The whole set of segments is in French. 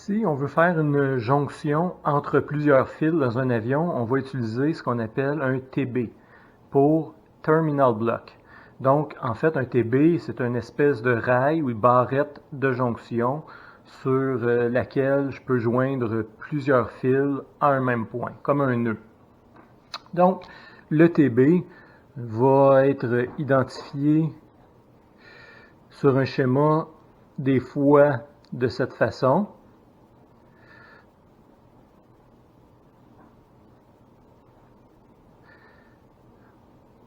Si on veut faire une jonction entre plusieurs fils dans un avion, on va utiliser ce qu'on appelle un TB pour Terminal Block. Donc, en fait, un TB, c'est une espèce de rail ou barrette de jonction sur laquelle je peux joindre plusieurs fils à un même point, comme un nœud. Donc, le TB va être identifié sur un schéma des fois de cette façon.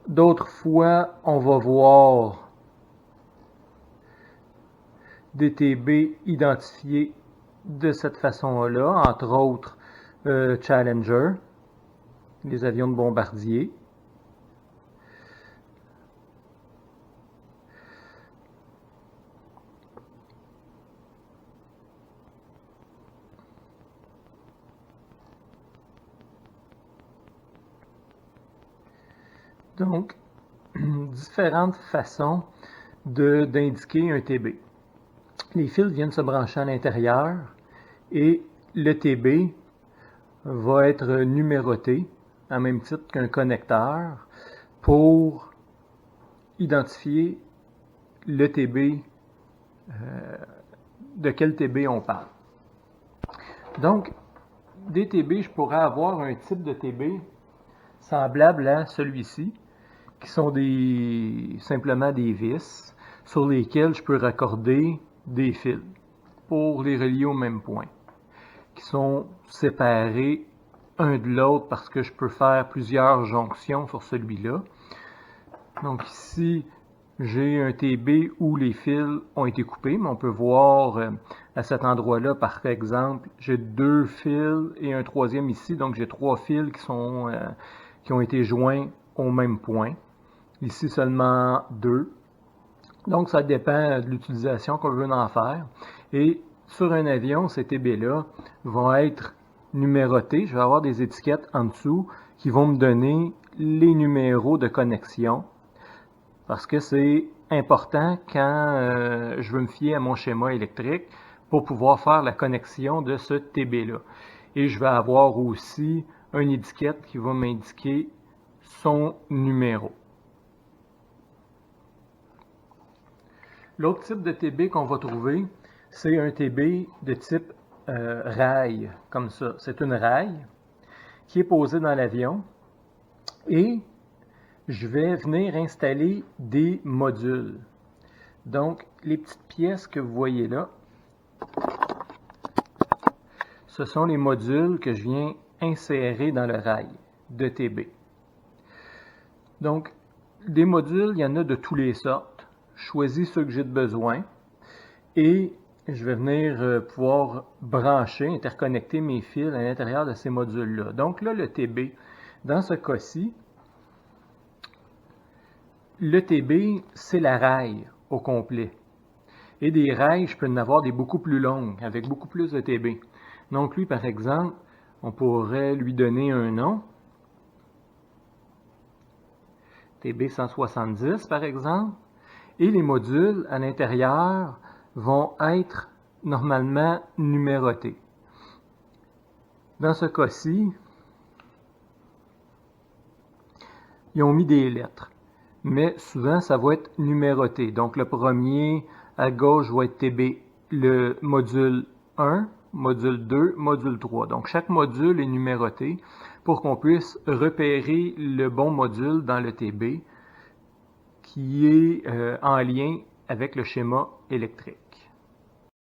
D'autres fois, on va voir des TB identifiés de cette façon-là, entre autres Challenger, les avions de bombardier. Donc, différentes façons d'indiquer un TB. Les fils viennent se brancher à l'intérieur et le TB va être numéroté à même titre qu'un connecteur pour identifier le TB, de quel TB on parle. Donc, des TB, je pourrais avoir un type de TB semblable à celui-ci, qui sont simplement des vis sur lesquelles je peux raccorder des fils pour les relier au même point, qui sont séparés un de l'autre parce que je peux faire plusieurs jonctions sur celui-là. Donc ici, j'ai un TB où les fils ont été coupés, mais on peut voir à cet endroit-là, par exemple, j'ai 2 fils et un troisième ici, donc j'ai 3 fils qui ont été joints au même point. Ici seulement 2. Donc ça dépend de l'utilisation qu'on veut en faire. Et sur un avion, ces TB-là vont être numérotés. Je vais avoir des étiquettes en dessous qui vont me donner les numéros de connexion. Parce que c'est important quand je veux me fier à mon schéma électrique pour pouvoir faire la connexion de ce TB-là. Et je vais avoir aussi une étiquette qui va m'indiquer son numéro. L'autre type de TB qu'on va trouver, c'est un TB de type rail, comme ça. C'est une rail qui est posée dans l'avion et je vais venir installer des modules. Donc, les petites pièces que vous voyez là, ce sont les modules que je viens insérer dans le rail de TB. Donc, des modules, il y en a de toutes les sortes. Je choisis ceux que j'ai de besoin et je vais venir pouvoir brancher, interconnecter mes fils à l'intérieur de ces modules-là. Donc là, le TB, dans ce cas-ci, le TB, c'est la rail au complet. Et des rails, je peux en avoir des beaucoup plus longues, avec beaucoup plus de TB. Donc lui, par exemple, on pourrait lui donner un nom. TB 170, par exemple. Et les modules à l'intérieur vont être normalement numérotés. Dans ce cas-ci, ils ont mis des lettres, mais souvent ça va être numéroté. Donc le premier à gauche va être TB, le module 1, module 2, module 3. Donc chaque module est numéroté pour qu'on puisse repérer le bon module dans le TB qui est en lien avec le schéma électrique.